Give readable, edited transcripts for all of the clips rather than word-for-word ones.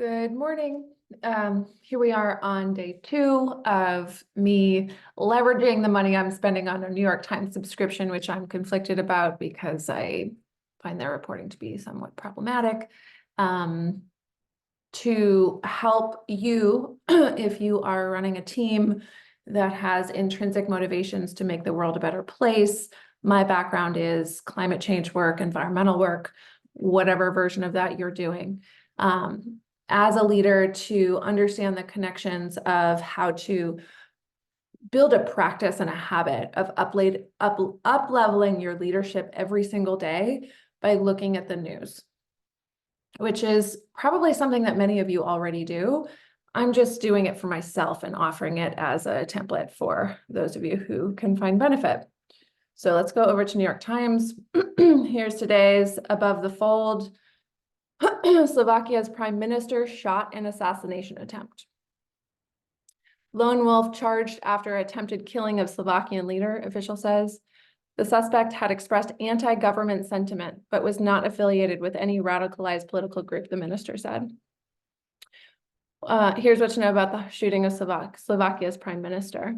Good morning. Here we are on day 2 of me leveraging the money I'm spending on a New York Times subscription, which I'm conflicted about because I find their reporting to be somewhat problematic. To help you, if you are running a team that has intrinsic motivations to make the world a better place. My background is climate change work, environmental work, whatever version of that you're doing. As a leader, to understand the connections of how to build a practice and a habit of up-leveling your leadership every single day by looking at the news, which is probably something that many of you already do. I'm just doing it for myself and offering it as a template for those of you who can find benefit. So let's go over to New York Times. Here's today's above the fold. Slovakia's prime minister shot in assassination attempt. Lone wolf charged after attempted killing of Slovakian leader, official says. The suspect had expressed anti-government sentiment, but was not affiliated with any radicalized political group, the minister said. Here's what to know about the shooting of Slovakia's prime minister.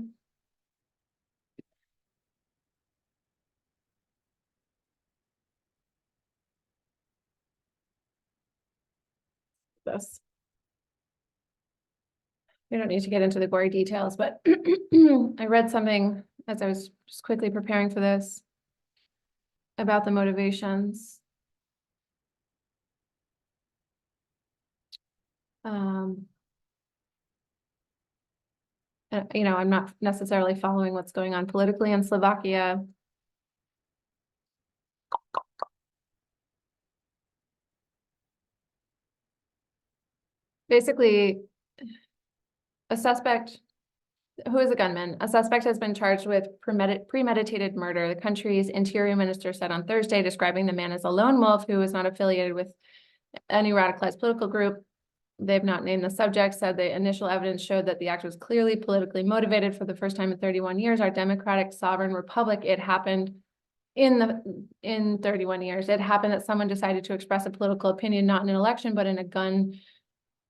This. We don't need to get into the gory details, but I read something as I was just quickly preparing for this about the motivations. I'm not necessarily following what's going on politically in Slovakia. Basically, a suspect who is a gunman, a suspect has been charged with premeditated murder. The country's interior minister said on Thursday, describing the man as a lone wolf who is not affiliated with any radicalized political group. They've not named the subject, said the initial evidence showed that the act was clearly politically motivated for the first time in 31 years. Our democratic sovereign republic, it happened in 31 years. It happened that someone decided to express a political opinion, not in an election, but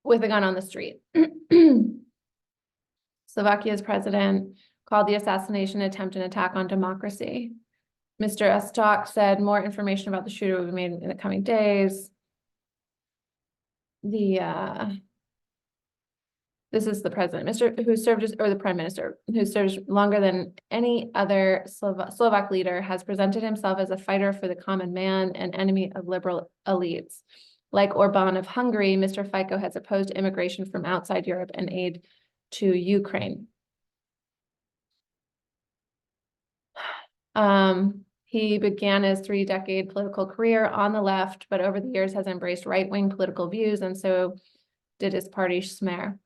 with a gun on the street. Slovakia's president called the assassination attempt an attack on democracy. Mr. Estok said more information about the shooter will be made in the coming days. This is the president, the prime minister, who serves longer than any other Slovak leader, has presented himself as a fighter for the common man and enemy of liberal elites. Like Orban of Hungary, Mr. Fico has opposed immigration from outside Europe and aid to Ukraine. He began his 3-decade political career on the left, but over the years has embraced right-wing political views, and so did his party Smer.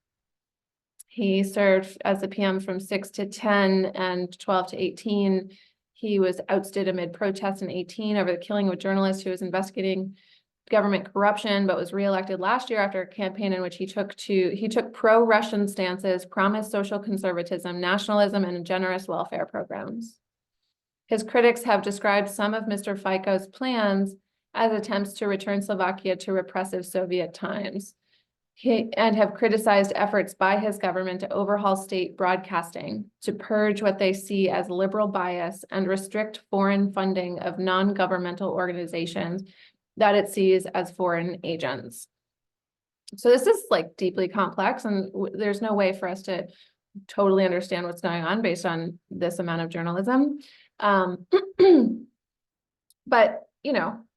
He served as the PM from 6 to 10 and 12 to 18. He was ousted amid protests in 18 over the killing of a journalist who was investigating government corruption, but was reelected last year after a campaign in which he took pro-Russian stances, promised social conservatism, nationalism, and generous welfare programs. His critics have described some of Mr. Fico's plans as attempts to return Slovakia to repressive Soviet times, and have criticized efforts by his government to overhaul state broadcasting, to purge what they see as liberal bias and restrict foreign funding of non-governmental organizations that it sees as foreign agents. So this is like deeply complex, and there's no way for us to totally understand what's going on based on this amount of journalism. But,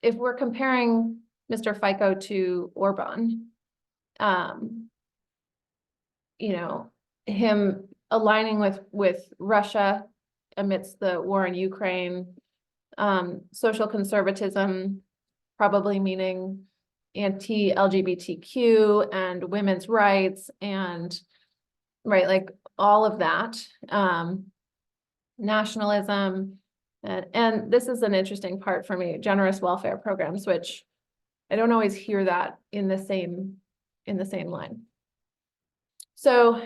if we're comparing Mr. Fico to Orban, him aligning with Russia amidst the war in Ukraine, social conservatism, probably meaning anti-LGBTQ and women's rights and like all of that, nationalism, and this is an interesting part for me, generous welfare programs, which I don't always hear that in the same line. So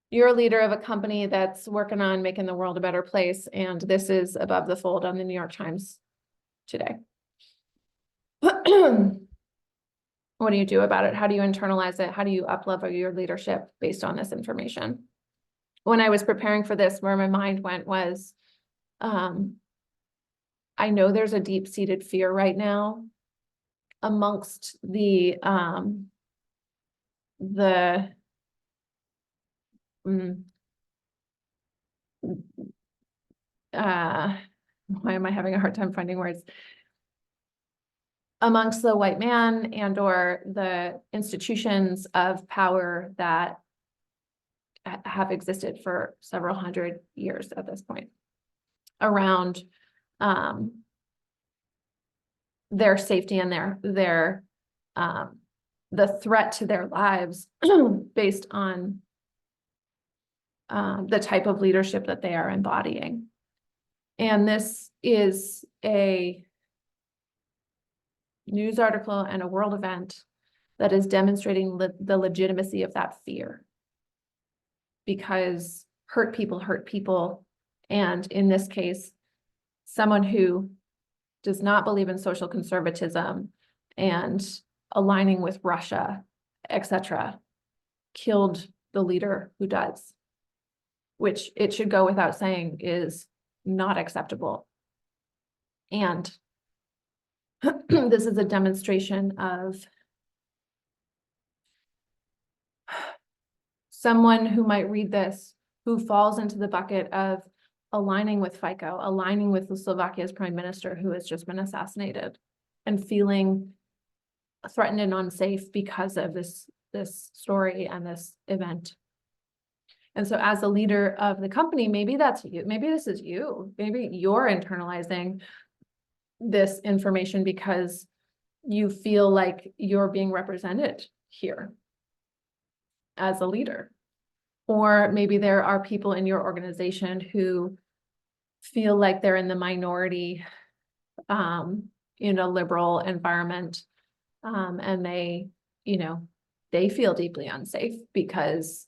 you're a leader of a company that's working on making the world a better place, and this is above the fold on the New York Times today. What do you do about it? How do you internalize it? How do you uplevel your leadership based on this information? When I was preparing for this, where my mind went was, I know there's a deep-seated fear right now amongst the why am I having a hard time finding words? Amongst the white man and or the institutions of power that have existed for several hundred years at this point around their safety and their the threat to their lives based on the type of leadership that they are embodying. And this is a news article and a world event that is demonstrating the legitimacy of that fear, because hurt people, and in this case, someone who does not believe in social conservatism and aligning with Russia, etc., killed the leader who does, which it should go without saying is not acceptable. And this is a demonstration of someone who might read this, who falls into the bucket of aligning with Fico, aligning with Slovakia's prime minister who has just been assassinated, and feeling threatened and unsafe because of this story and this event. And so as a leader of the company, maybe that's you, maybe this is you, maybe you're internalizing this information because you feel like you're being represented here as a leader. Or maybe there are people in your organization who feel like they're in the minority in a liberal environment, and they feel deeply unsafe because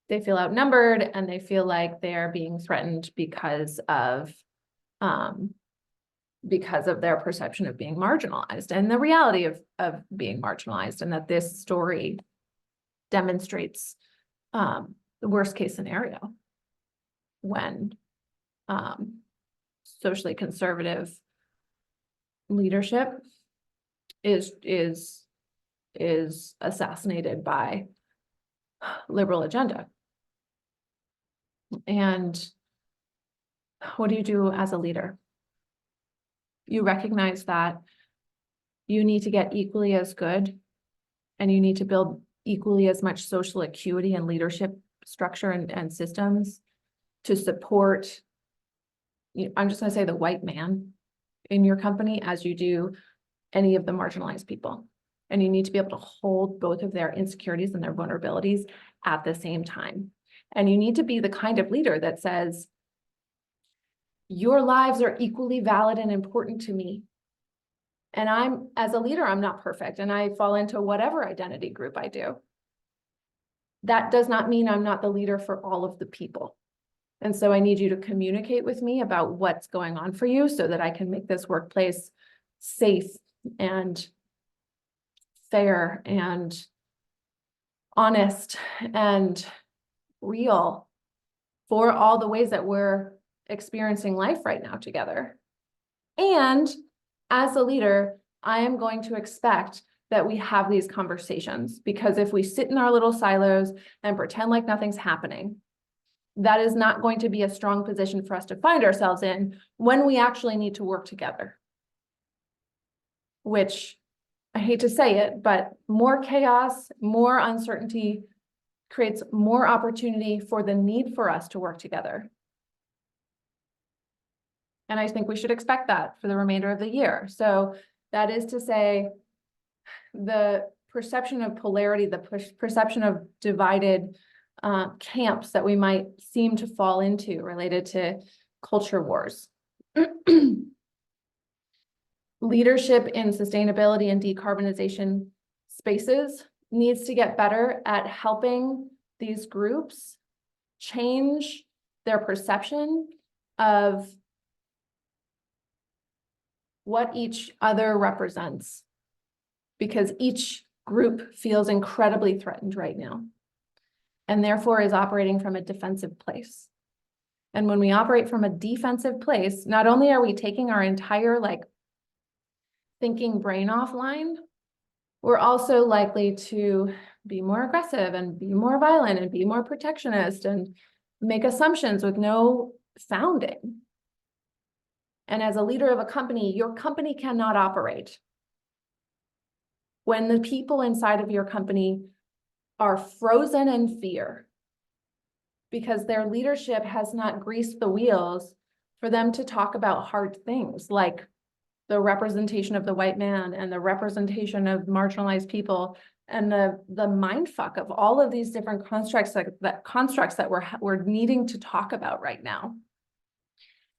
they feel outnumbered and they feel like they're being threatened because of their perception of being marginalized and the reality of being marginalized, and that this story demonstrates the worst case scenario when socially conservative leadership is assassinated by liberal agenda. And what do you do as a leader? You recognize that you need to get equally as good, and you need to build equally as much social acuity and leadership structure and systems to support, I'm just going to say, the white man in your company as you do any of the marginalized people. And you need to be able to hold both of their insecurities and their vulnerabilities at the same time. And you need to be the kind of leader that says, your lives are equally valid and important to me. And as a leader, I'm not perfect, and I fall into whatever identity group I do. That does not mean I'm not the leader for all of the people. And so I need you to communicate with me about what's going on for you so that I can make this workplace safe and fair and honest and real for all the ways that we're experiencing life right now together. And as a leader, I am going to expect that we have these conversations, because if we sit in our little silos and pretend like nothing's happening, that is not going to be a strong position for us to find ourselves in when we actually need to work together. Which, I hate to say it, but more chaos, more uncertainty creates more opportunity for the need for us to work together. And I think we should expect that for the remainder of the year. So that is to say, the perception of polarity, the perception of divided camps that we might seem to fall into related to culture wars. Leadership in sustainability and decarbonization spaces needs to get better at helping these groups change their perception of what each other represents, because each group feels incredibly threatened right now, and therefore is operating from a defensive place. And when we operate from a defensive place, not only are we taking our entire thinking brain offline, we're also likely to be more aggressive and be more violent and be more protectionist and make assumptions with no founding. And as a leader of a company, your company cannot operate when the people inside of your company are frozen in fear because their leadership has not greased the wheels for them to talk about hard things like the representation of the white man and the representation of marginalized people and the mindfuck of all of these different constructs that we're needing to talk about right now.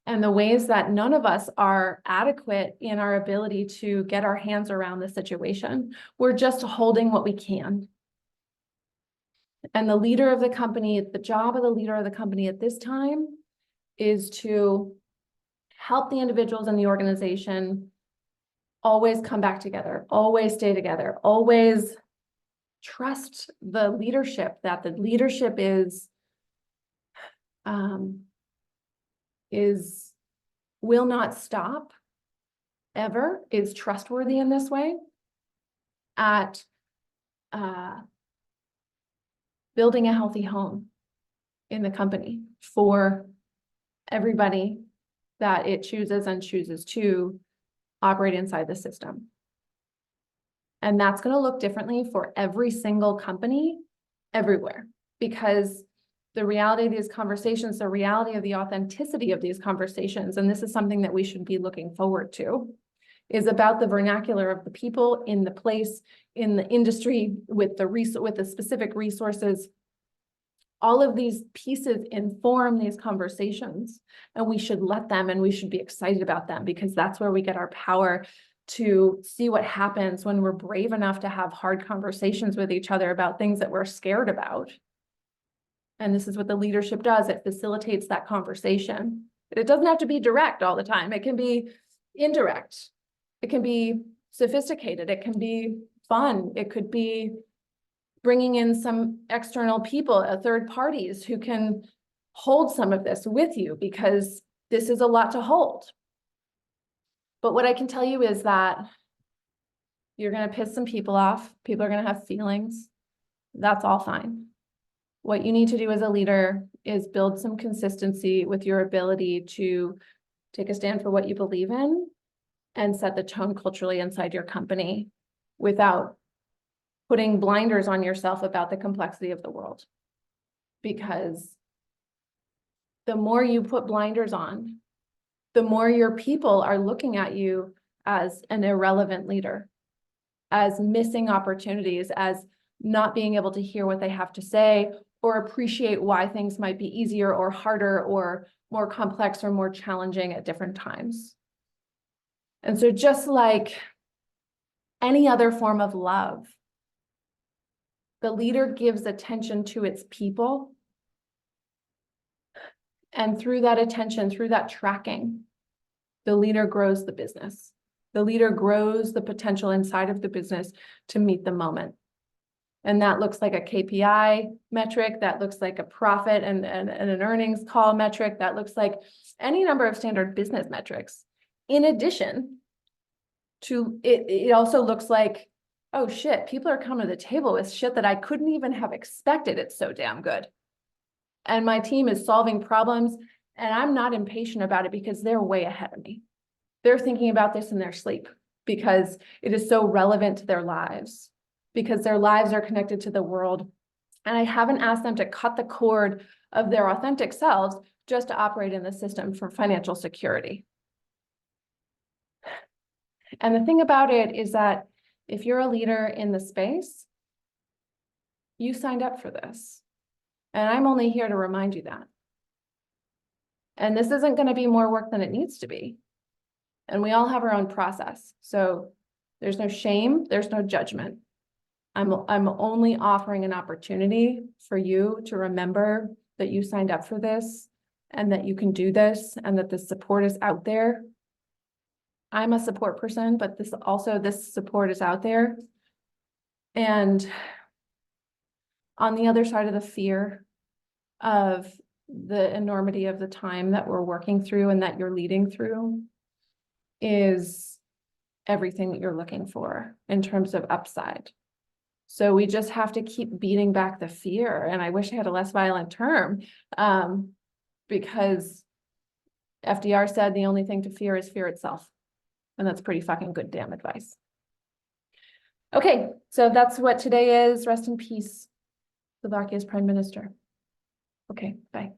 And the ways that none of us are adequate in our ability to get our hands around the situation. We're just holding what we can. And the leader of the company, the job of the leader of the company at this time is to help the individuals in the organization always come back together, always stay together, always trust the leadership, that the leadership will not stop ever, is trustworthy in this way at building a healthy home in the company for everybody that it chooses and chooses to operate inside the system. And that's going to look differently for every single company everywhere, because the reality of these conversations, the reality of the authenticity of these conversations, and this is something that we should be looking forward to, is about the vernacular of the people in the place, in the industry, with the specific resources. All of these pieces inform these conversations, and we should let them, and we should be excited about them, because that's where we get our power to see what happens when we're brave enough to have hard conversations with each other about things that we're scared about. And this is what the leadership does. It facilitates that conversation. It doesn't have to be direct all the time. It can be indirect. It can be sophisticated. It can be fun. It could be bringing in some external people, third parties who can hold some of this with you, because this is a lot to hold. But what I can tell you is that you're going to piss some people off. People are going to have feelings. That's all fine. What you need to do as a leader is build some consistency with your ability to take a stand for what you believe in and set the tone culturally inside your company without putting blinders on yourself about the complexity of the world. Because the more you put blinders on, the more your people are looking at you as an irrelevant leader, as missing opportunities, as not being able to hear what they have to say or appreciate why things might be easier or harder or more complex or more challenging at different times. And so just like any other form of love, the leader gives attention to its people. And through that attention, through that tracking, the leader grows the business. The leader grows the potential inside of the business to meet the moment. And that looks like a KPI metric, that looks like a profit and an earnings call metric, that looks like any number of standard business metrics. In addition to it also looks like, oh shit, people are coming to the table with shit that I couldn't even have expected. It's so damn good. And my team is solving problems, and I'm not impatient about it because they're way ahead of me. They're thinking about this in their sleep because it is so relevant to their lives, because their lives are connected to the world. And I haven't asked them to cut the cord of their authentic selves just to operate in the system for financial security. And the thing about it is that if you're a leader in the space, you signed up for this. And I'm only here to remind you that. And this isn't going to be more work than it needs to be. And we all have our own process. So there's no shame, there's no judgment. I'm only offering an opportunity for you to remember that you signed up for this and that you can do this and that the support is out there. I'm a support person, but this support is out there. And on the other side of the fear of the enormity of the time that we're working through and that you're leading through is everything that you're looking for in terms of upside. So we just have to keep beating back the fear. And I wish I had a less violent term, because FDR said the only thing to fear is fear itself. And that's pretty fucking good damn advice. Okay, so that's what today is. Rest in peace, Slovakia's Prime Minister. Okay, bye.